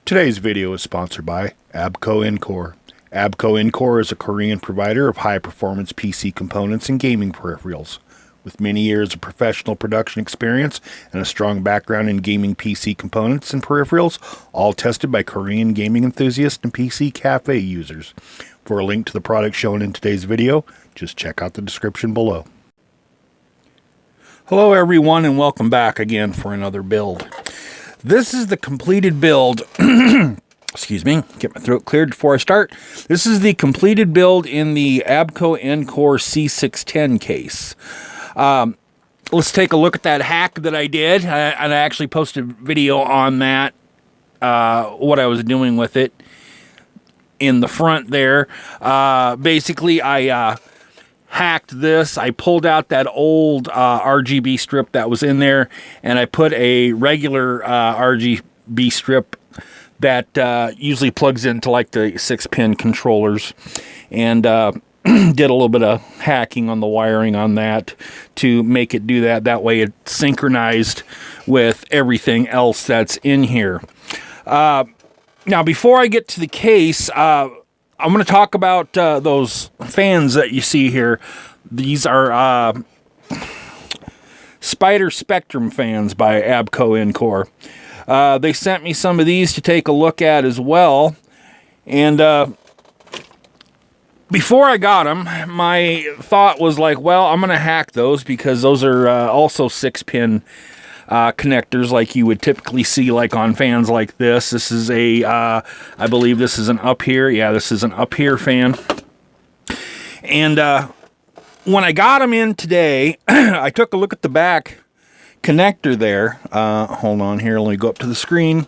Today's video is sponsored by ABKONCORE. ABKONCORE is a Korean provider of high-performance PC components and gaming peripherals. With many years of professional production experience and a strong background in gaming PC components and peripherals, all tested by Korean gaming enthusiasts and PC cafe users. For a link to the product shown in today's video, just check out the description below. Hello everyone, and welcome back again for another build. This is the completed build. Excuse me, get my throat cleared before I start. This is the completed build in the ABKONCORE C610 case. Let's take a look at that hack that I did. And I actually posted a video on that, what I was doing with it in the front there. Basically, I hacked this. I pulled out that old RGB strip that was in there, and I put a regular RGB strip that usually plugs into like the 6-pin controllers, and did a little bit of hacking on the wiring on that to make it do that. That way it's synchronized with everything else that's in here. Now, before I get to the case, I'm going to talk about those fans that you see here. These are Spider Spectrum fans by ABKONCORE. They sent me some of these to take a look at as well. And before I got them, my thought was like, well, I'm going to hack those because those are also 6-pin connectors like you would typically see like on fans like this. This is a, I believe this is an up here. Yeah, this is an up here fan. And when I got them in today, I took a look at the back connector there. Hold on here. Let me go up to the screen.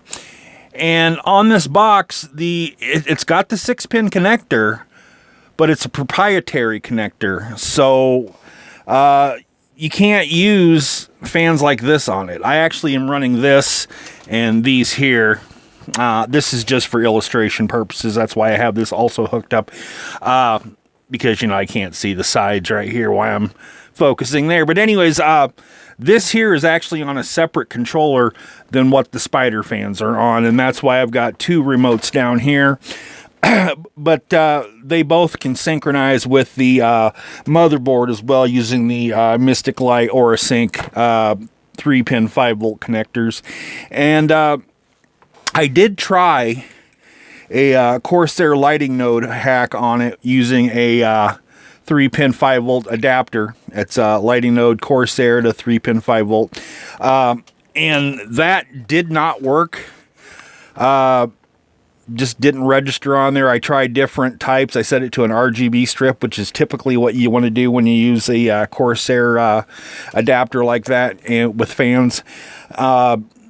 And on this box, it's got the 6-pin connector, but it's a proprietary connector. So you can't use fans like this on it. I actually am running this and these here. This is just for illustration purposes. That's why I have this also hooked up. Because, you know, I can't see the sides right here while I'm focusing there. But anyways, this here is actually on a separate controller than what the Spider fans are on. And that's why I've got two remotes down here. But they both can synchronize with the motherboard as well using the Mystic Light AuraSync 3-pin 5-volt connectors. And I did try a Corsair lighting node hack on it using a 3-pin 5-volt adapter. It's a lighting node Corsair to 3-pin 5-volt. And that did not work. Just didn't register on there. I tried different types. I set it to an RGB strip, which is typically what you want to do when you use a Corsair adapter like that with fans.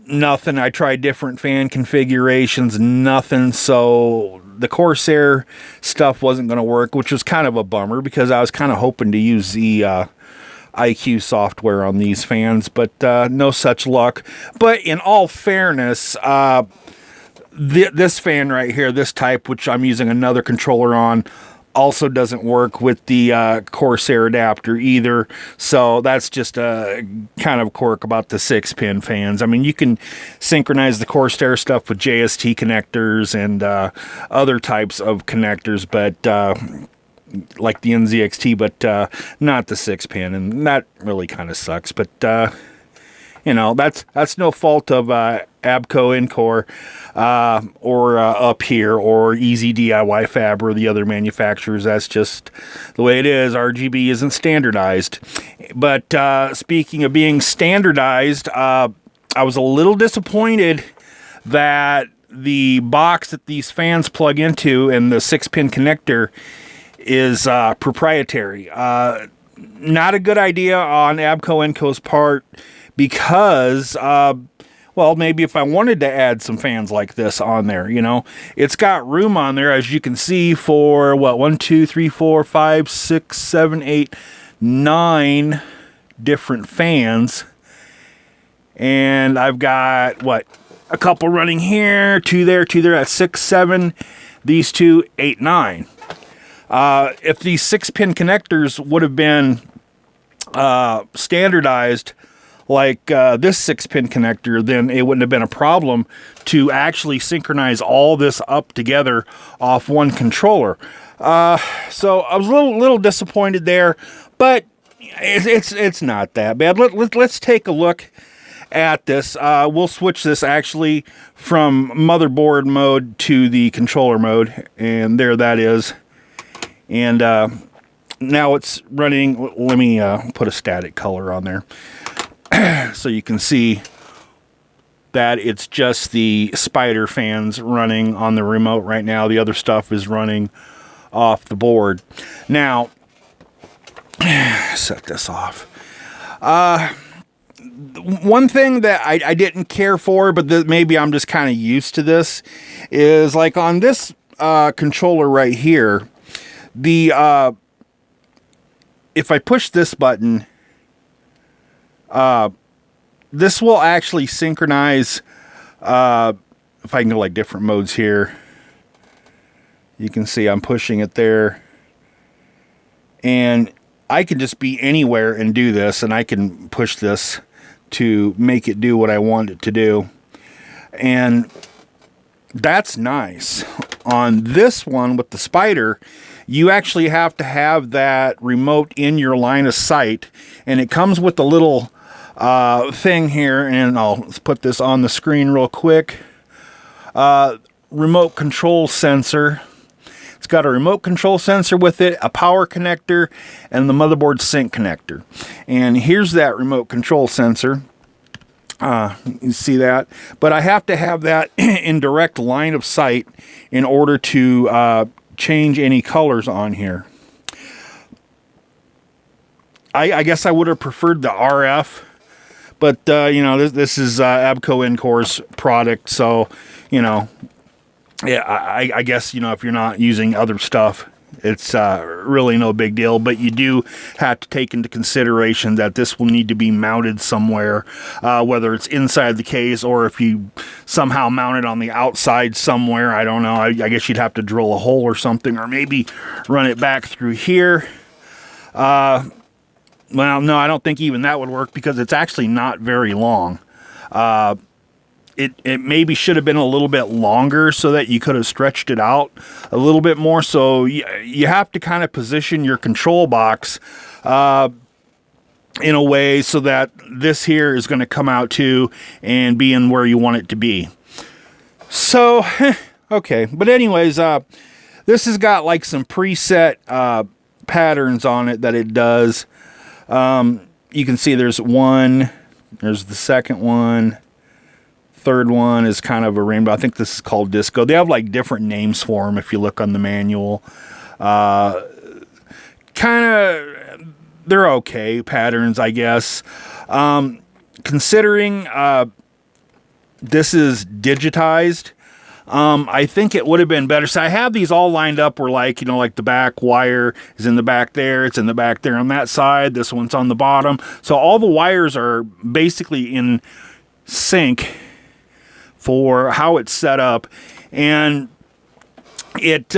Nothing. I tried different fan configurations. Nothing. So the Corsair stuff wasn't going to work, which was kind of a bummer because I was kind of hoping to use the IQ software on these fans, but no such luck. But in all fairness, this fan right here, this type, which I'm using another controller on, also doesn't work with the Corsair adapter either. So that's just a kind of quirk about the 6-pin fans. I mean, you can synchronize the Corsair stuff with JST connectors and other types of connectors, but like the NZXT, but not the 6-pin, and that really kind of sucks. But you know, that's no fault of ABKONCORE or Up Here or Easy DIY Fab or the other manufacturers. That's just the way it is. RGB isn't standardized. But speaking of being standardized, I was a little disappointed that the box that these fans plug into and the 6-pin connector is proprietary. Not a good idea on ABKONCORE's part, because, well, maybe if I wanted to add some fans like this on there, you know, it's got room on there, as you can see, for, what, 1, 2, 3, 4, 5, 6, 7, 8, 9 different fans. And I've got, what, a couple running here, 2 there, 2 there, that's 6, 7, these 2, 8, 9. If these 6-pin connectors would have been standardized like this 6-pin connector, then it wouldn't have been a problem to actually synchronize all this up together off one controller. So I was a little disappointed there, but it's not that bad. Let's take a look at this. We'll switch this actually from motherboard mode to the controller mode, and there that is. And now it's running. Let me put a static color on there so you can see that it's just the Spider fans running on the remote right now. The other stuff is running off the board. Now, set this off. One thing that I didn't care for, but maybe I'm just kind of used to this, is like on this controller right here, the if I push this button, this will actually synchronize. If I can go like different modes here, you can see I'm pushing it there, and I can just be anywhere and do this, and I can push this to make it do what I want it to do. And that's nice. On this one with the Spider, you actually have to have that remote in your line of sight, and it comes with a little thing here, and I'll put this on the screen real quick. Remote control sensor. It's got a remote control sensor with it, a power connector, and the motherboard sync connector. And here's that remote control sensor. You see that? But I have to have that in direct line of sight in order to change any colors on here. I guess I would have preferred the RF, but you know, this is ABKONCORE's product, so you know. Yeah, I guess, you know, if you're not using other stuff, it's really no big deal. But you do have to take into consideration that this will need to be mounted somewhere, whether it's inside the case or if you somehow mount it on the outside somewhere. I don't know. I guess you'd have to drill a hole or something, or maybe run it back through here. Well, no, I don't think even that would work because it's actually not very long. It maybe should have been a little bit longer so that you could have stretched it out a little bit more. So you have to kind of position your control box in a way so that this here is going to come out too and be in where you want it to be. So, okay. But anyways, this has got like some preset patterns on it that it does. You can see there's one, there's the second one. Third one is kind of a rainbow. I think this is called disco. They have like different names for them if you look on the manual. Kind of, they're okay patterns, I guess. Considering this is digitized, I think it would have been better. So I have these all lined up where, like, you know, like the back wire is in the back there. It's in the back there on that side. This one's on the bottom. So all the wires are basically in sync for how it's set up. And it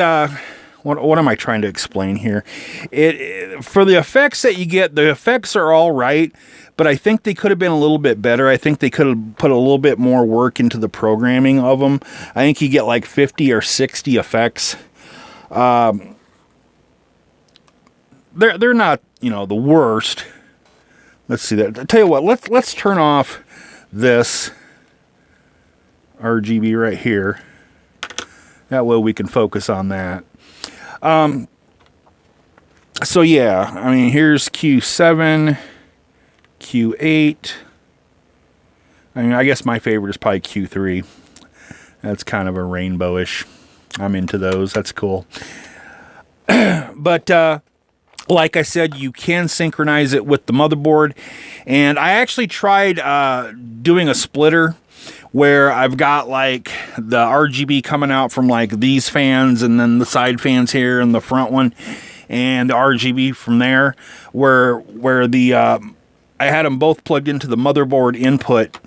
what am I trying to explain here? It for the effects that you get, the effects are all right, but I think they could have been a little bit better. I think they could have put a little bit more work into the programming of them. I think you get like 50 or 60 effects. They're not, you know, the worst. Let's see that. I'll tell you what, let's turn off this RGB right here. That way we can focus on that. So yeah, I mean, here's Q7, Q8. I mean, I guess my favorite is probably Q3. That's kind of a rainbowish. I'm into those. That's cool. But like I said, you can synchronize it with the motherboard. And I actually tried doing a splitter where I've got like the RGB coming out from like these fans and then the side fans here and the front one and the RGB from there, where the I had them both plugged into the motherboard input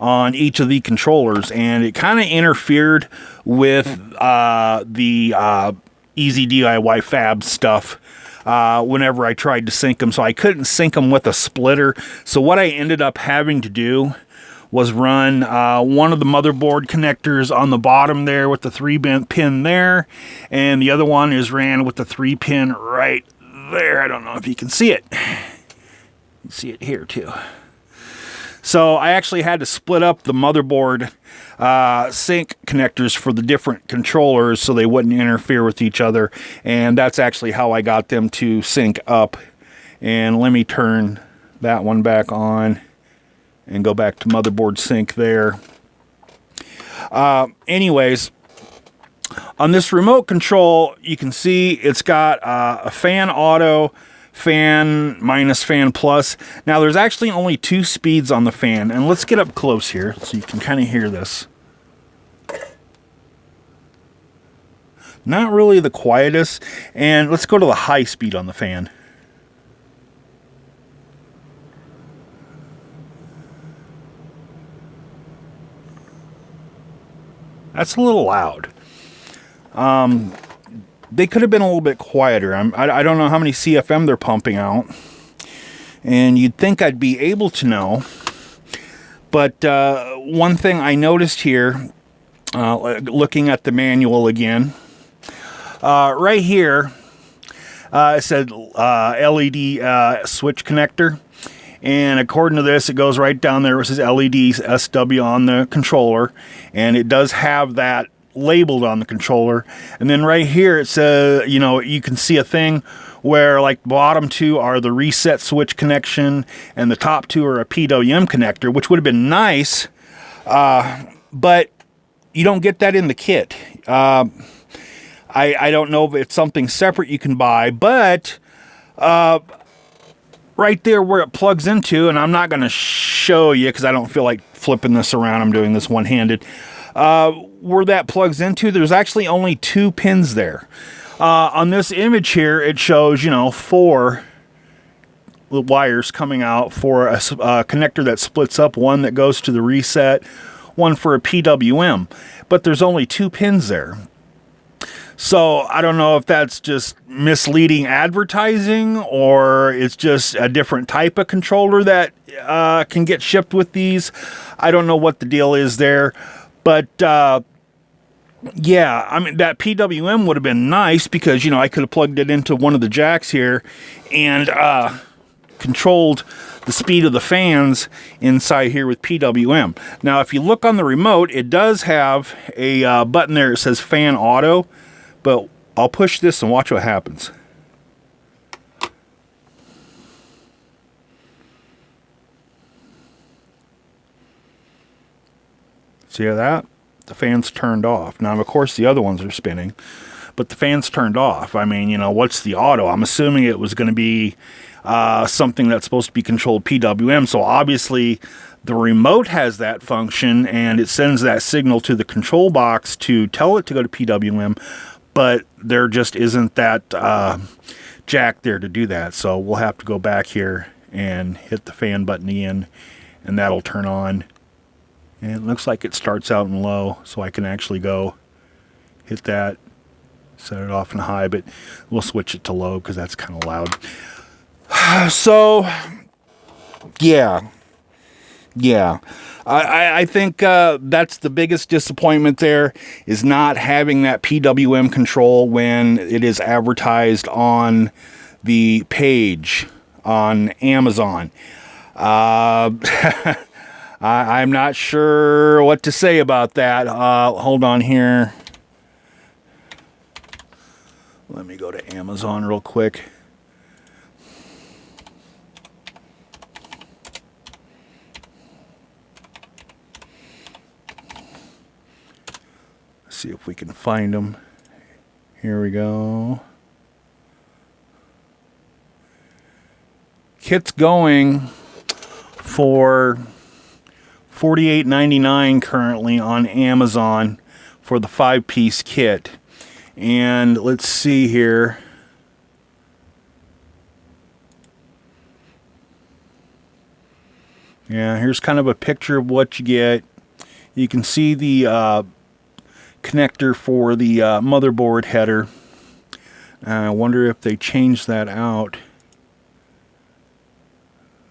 on each of the controllers, and it kind of interfered with the easy DIY fab stuff whenever I tried to sync them. So I couldn't sync them with a splitter. So what I ended up having to do was run one of the motherboard connectors on the bottom there with the 3-pin there, and the other one is ran with the 3-pin right there. I don't know if you can see it. You can see it here too. So I actually had to split up the motherboard sync connectors for the different controllers so they wouldn't interfere with each other, and that's actually how I got them to sync up. And let me turn that one back on and go back to motherboard sync there. Anyways, on this remote control, you can see it's got a fan auto, fan minus, fan plus. Now there's actually only 2 speeds on the fan, and let's get up close here so you can kind of hear this. Not really the quietest, and let's go to the high speed on the fan. That's a little loud. They could have been a little bit quieter. I don't know how many CFM they're pumping out, and you'd think I'd be able to know. But one thing I noticed here, looking at the manual again, right here, it said LED switch connector. And according to this, it goes right down there. It says LED SW on the controller. And it does have that labeled on the controller. And then right here, it says, you know, you can see a thing where like bottom 2 are the reset switch connection and the top 2 are a PWM connector, which would have been nice. But you don't get that in the kit. I don't know if it's something separate you can buy, but right there where it plugs into, and I'm not going to show you because I don't feel like flipping this around. I'm doing this one-handed. Where that plugs into, there's actually only 2 pins there. On this image here, it shows, you know, 4 wires coming out for a connector that splits up, one that goes to the reset, one for a PWM. But there's only 2 pins there. So I don't know if that's just misleading advertising or it's just a different type of controller that can get shipped with these. I don't know what the deal is there. But yeah, I mean, that PWM would have been nice because, you know, I could have plugged it into one of the jacks here and controlled the speed of the fans inside here with PWM. Now, if you look on the remote, it does have a button there that says fan auto. But I'll push this and watch what happens. See that? The fan's turned off. Now, of course, the other ones are spinning, but the fan's turned off. I mean, you know, what's the auto? I'm assuming it was going to be something that's supposed to be controlled PWM. So obviously, the remote has that function, and it sends that signal to the control box to tell it to go to PWM. But there just isn't that jack there to do that. So we'll have to go back here and hit the fan button again, and that'll turn on. And it looks like it starts out in low, so I can actually go hit that, set it off in high, but we'll switch it to low because that's kind of loud. So, yeah. I think that's the biggest disappointment there, is not having that PWM control when it is advertised on the page on Amazon. I'm not sure what to say about that. Hold on here. Let me go to Amazon real quick. See if we can find them. Here we go. Kit's going for $48.99 currently on Amazon for the 5-piece kit. And let's see here. Yeah, here's kind of a picture of what you get. You can see the connector for the motherboard header I wonder if they changed that out.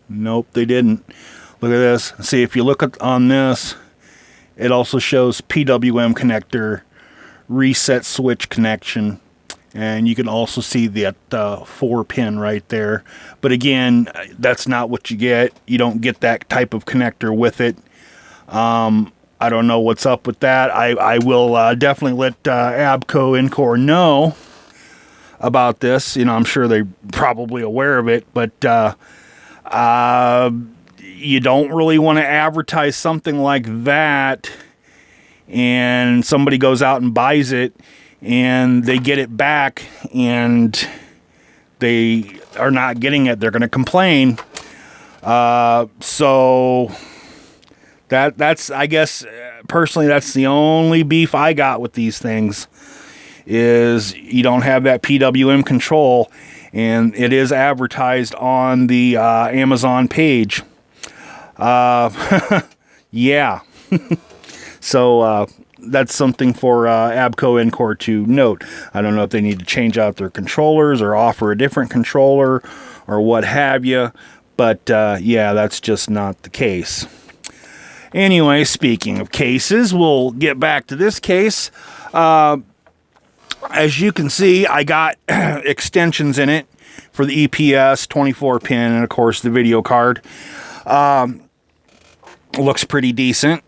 Nope, they didn't. Look at this. See, if you look on this, it also shows PWM connector, reset switch connection, and you can also see that 4-pin right there. But again, that's not what you get. You don't get that type of connector with it. I don't know what's up with that. I will definitely let ABKONCORE know about this. You know, I'm sure they're probably aware of it, but you don't really want to advertise something like that and somebody goes out and buys it and they get it back and they are not getting it. They're going to complain. So that's, I guess, personally, that's the only beef I got with these things, is you don't have that PWM control, and it is advertised on the Amazon page. Yeah. So that's something for ABKONCORE to note. I don't know if they need to change out their controllers or offer a different controller or what have you, but yeah, that's just not the case. Anyway, speaking of cases, we'll get back to this case. As you can see, I got extensions in it for the EPS 24-pin and, of course, the video card. Looks pretty decent.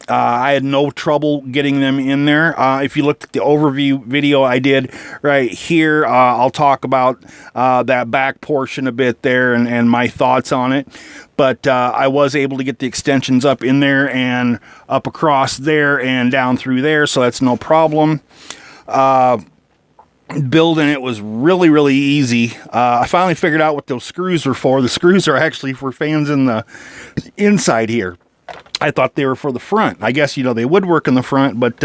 I had no trouble getting them in there. If you looked at the overview video I did right here, I'll talk about that back portion a bit there and my thoughts on it. But I was able to get the extensions up in there and up across there and down through there, so that's no problem. Building it was really, really easy. I finally figured out what those screws were for. The screws are actually for fans in the inside here. I thought they were for the front. I guess, you know, they would work in the front, but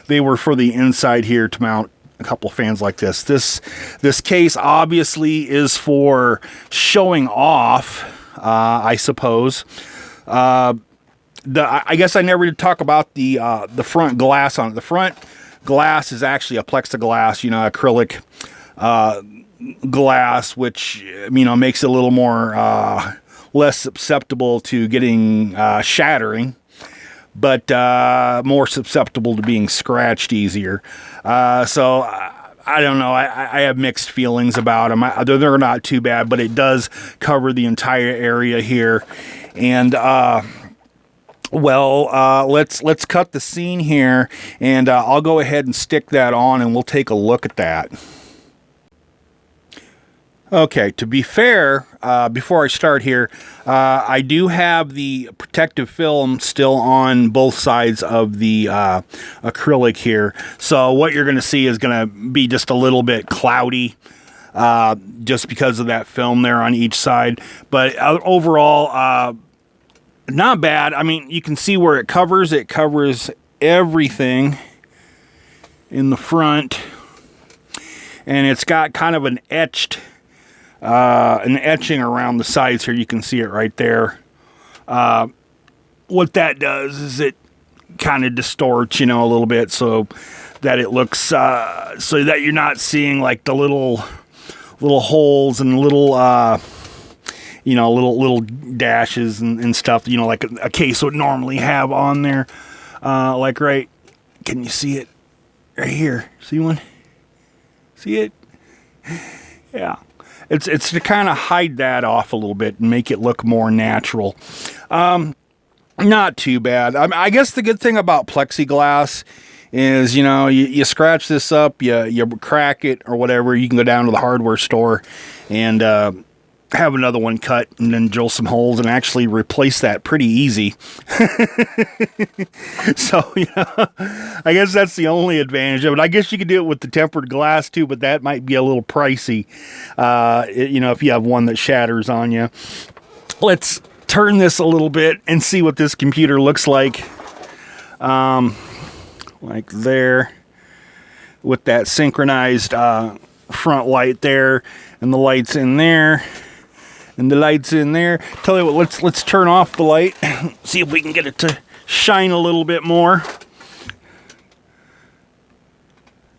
they were for the inside here to mount a couple of fans like this. This case obviously is for showing off, I suppose. I guess I never did talk about the front glass on it. The front glass is actually a plexiglass, you know, acrylic glass, which, you know, makes it a little more less susceptible to getting shattering, but more susceptible to being scratched easier. So I don't know. I have mixed feelings about them. They're not too bad, but it does cover the entire area here. And well, let's cut the scene here, and I'll go ahead and stick that on, and we'll take a look at that. Okay, to be fair, before I start here, I do have the protective film still on both sides of the acrylic here. So what you're going to see is going to be just a little bit cloudy, just because of that film there on each side. But overall, not bad. I mean, you can see where it covers. It covers everything in the front. And it's got kind of an etching around the sides here. You can see it right there. What that does is it kind of distorts, you know, a little bit so that it looks, so that you're not seeing like the little holes and little, you know, little dashes and stuff, you know, like a case would normally have on there. Like right, can you see it right here? See one? See it? Yeah. It's to kind of hide that off a little bit and make it look more natural. Not too bad. I guess the good thing about plexiglass is, you know, you scratch this up, you crack it or whatever, you can go down to the hardware store and have another one cut and then drill some holes and actually replace that pretty easy. So, you know, I guess that's the only advantage of it. I guess you could do it with the tempered glass too, but that might be a little pricey, you know, if you have one that shatters on you. Let's turn this a little bit and see what this computer looks like. Like there, with that synchronized front light there, and the lights in there. And the light's in there. Tell you what, let's turn off the light. See if we can get it to shine a little bit more.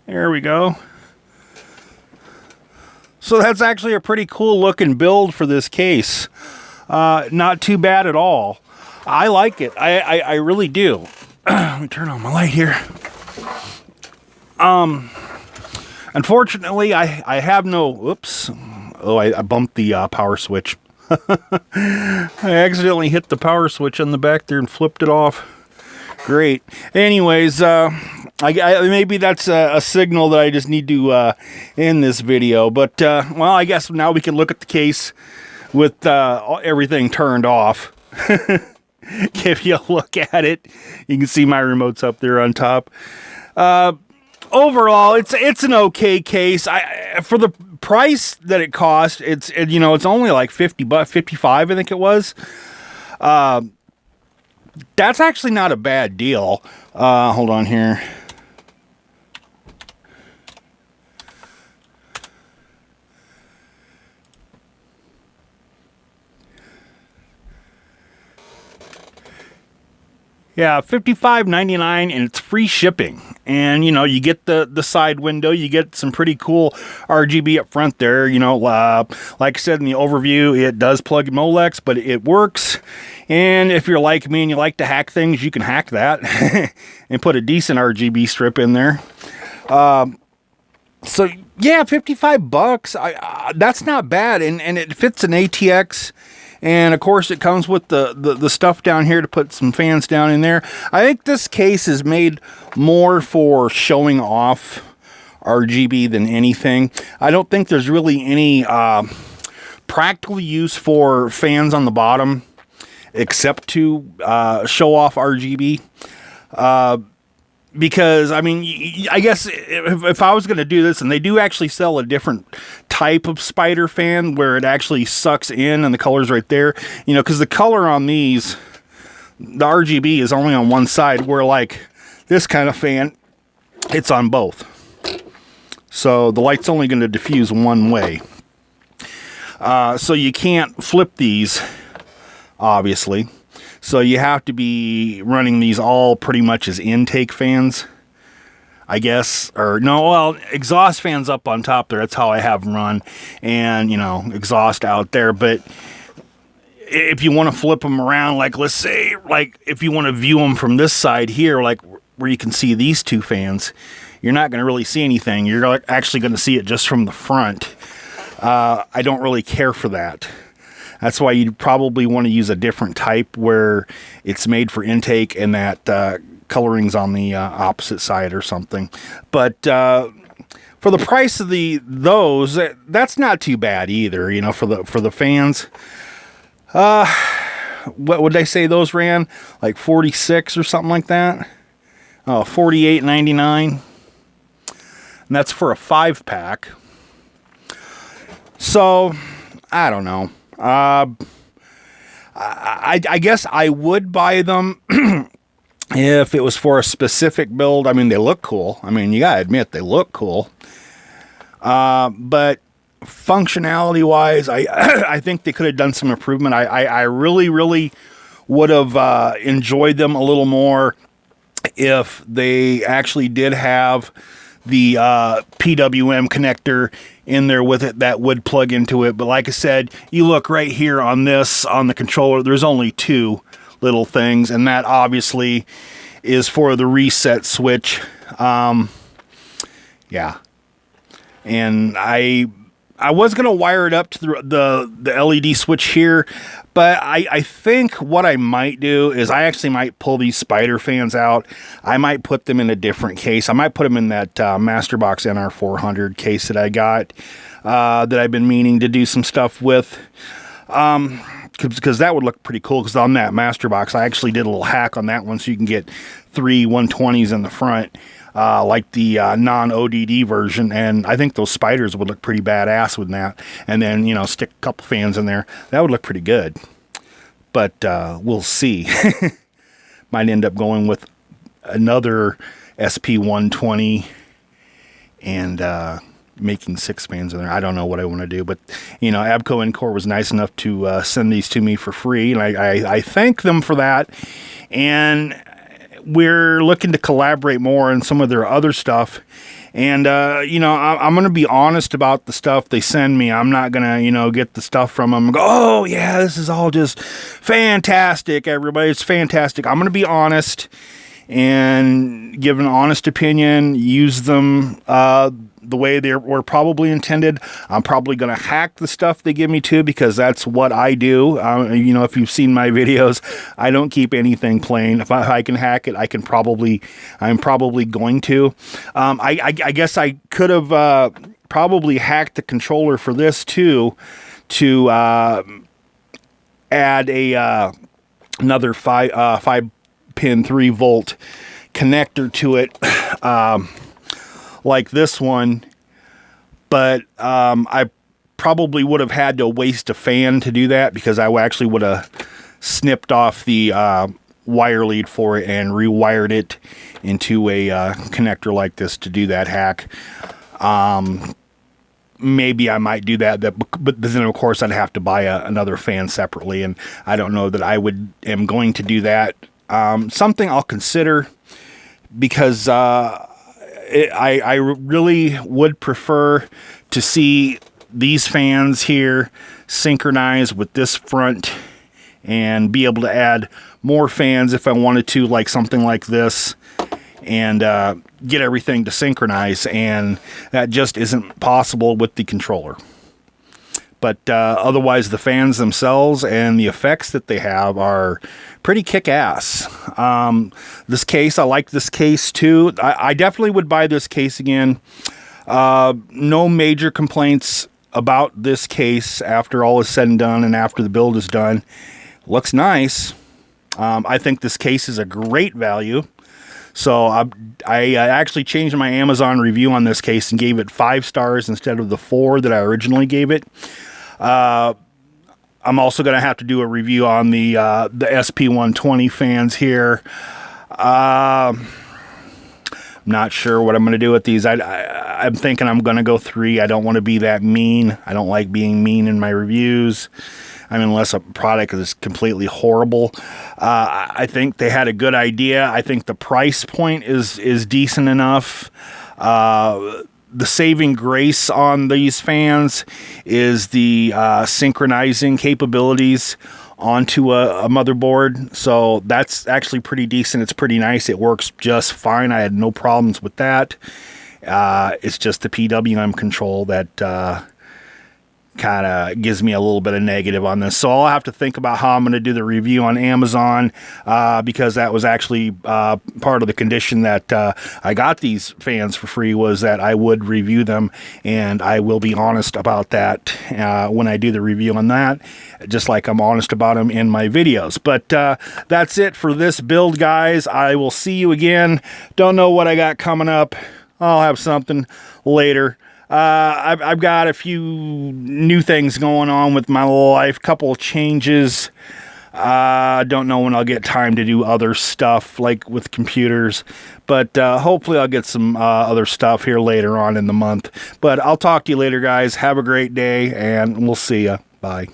There we go. So that's actually a pretty cool looking build for this case. Not too bad at all. I like it. I really do. Let me turn on my light here. Unfortunately, I have no... Whoops. Oh, I bumped the power switch. I accidentally hit the power switch on the back there and flipped it off. Great. Anyways, maybe that's a signal that I just need to end this video. But, well, I guess now we can look at the case with everything turned off. Give you a look at it. You can see my remotes up there on top. Overall, it's an okay case. For the price that it cost, it's only like $50, 55, I think it was. That's actually not a bad deal. Hold on here. Yeah, $55.99, and it's free shipping. And, you get the side window. You get some pretty cool RGB up front there. Like I said in the overview, it does plug in Molex, but it works. And if you're like me and you like to hack things, you can hack that and put a decent RGB strip in there. So, yeah, $55. That's not bad. And it fits an ATX. And, of course, it comes with the stuff down here to put some fans down in there. I think this case is made more for showing off RGB than anything. I don't think there's really any practical use for fans on the bottom except to show off RGB. Because, I mean, I guess if I was going to do this, and they do actually sell a different type of Spider fan where it actually sucks in and the color's right there, because the color on these, the RGB is only on one side, where like this kind of fan, it's on both. So the light's only going to diffuse one way. So you can't flip these, obviously. So you have to be running these all pretty much as intake fans, I guess. Or no, well, exhaust fans up on top there. That's how I have them run. And, exhaust out there. But if you want to flip them around, like let's say, like if you want to view them from this side here, like where you can see these two fans, you're not going to really see anything. You're actually going to see it just from the front. I don't really care for that. That's why you'd probably want to use a different type where it's made for intake and that coloring's on the opposite side or something. But for the price of those, that's not too bad either. For the fans. What would they say those ran? Like 46 or something like that. Oh, $48.99. And that's for a 5-pack. So I don't know. I guess I would buy them if it was for a specific build. I mean, they look cool. I mean, you gotta admit, they look cool. But functionality-wise, I think they could have done some improvement. I really, really would have enjoyed them a little more if they actually did have the PWM connector in there with it that would plug into it. But like I said, you look right here on the controller, there's only two little things, and that obviously is for the reset switch. Yeah. And I was going to wire it up to the LED switch here, but I think what I might do is I actually might pull these Spider fans out. I might put them in a different case. I might put them in that Masterbox NR400 case that I got, that I've been meaning to do some stuff with. Because that would look pretty cool, because on that Masterbox, I actually did a little hack on that one so you can get 3 120s in the front. Like the non-ODD version, and I think those Spiders would look pretty badass with that. And then, stick a couple fans in there. That would look pretty good. But we'll see. Might end up going with another SP120 and making 6 fans in there. I don't know what I want to do, but, ABKONCORE was nice enough to send these to me for free, and I thank them for that. And we're looking to collaborate more on some of their other stuff. And, you know, I'm going to be honest about the stuff they send me. I'm not going to, you know, get the stuff from them and go, oh, yeah, this is all just fantastic, everybody. It's fantastic. I'm going to be honest and give an honest opinion, use them the way they were probably intended. I'm probably going to hack the stuff they give me too, because that's what I do. You know, if you've seen my videos, I don't keep anything plain. If I can hack it, I'm probably going to. I guess I could have probably hacked the controller for this too, to add another 5-pin 3-volt connector to it, like this one, but I probably would have had to waste a fan to do that, because I actually would have snipped off the wire lead for it and rewired it into a connector like this to do that hack. Maybe I might do that, but then of course I'd have to buy another fan separately, and I don't know that I am going to do that. Something I'll consider, because I really would prefer to see these fans here synchronize with this front and be able to add more fans if I wanted to, like something like this, and get everything to synchronize, and that just isn't possible with the controller. But otherwise, the fans themselves and the effects that they have are pretty kick-ass. This case, I like this case too. I definitely would buy this case again. No major complaints about this case after all is said and done and after the build is done. Looks nice. I think this case is a great value. So I actually changed my Amazon review on this case and gave it 5 stars instead of the 4 that I originally gave it. I'm also going to have to do a review on the SP120 fans here. I'm not sure what I'm going to do with these. I'm thinking I'm going to go 3. I don't want to be that mean. I don't like being mean in my reviews. I mean, unless a product is completely horrible. I think they had a good idea. I think the price point is decent enough. The saving grace on these fans is the synchronizing capabilities onto a motherboard. So that's actually pretty decent. It's pretty nice. It works just fine. I had no problems with that. It's just the PWM control that kind of gives me a little bit of negative on this. So I'll have to think about how I'm going to do the review on Amazon, because that was actually part of the condition that I got these fans for free, was that I would review them, and I will be honest about that when I do the review on that, just like I'm honest about them in my videos. But that's it for this build, guys. I will see you again. Don't know what I got coming up. I'll have something later. I've got a few new things going on with my life, couple of changes. I don't know when I'll get time to do other stuff like with computers, but hopefully I'll get some other stuff here later on in the month. But I'll talk to you later, guys. Have a great day, and we'll see ya. Bye.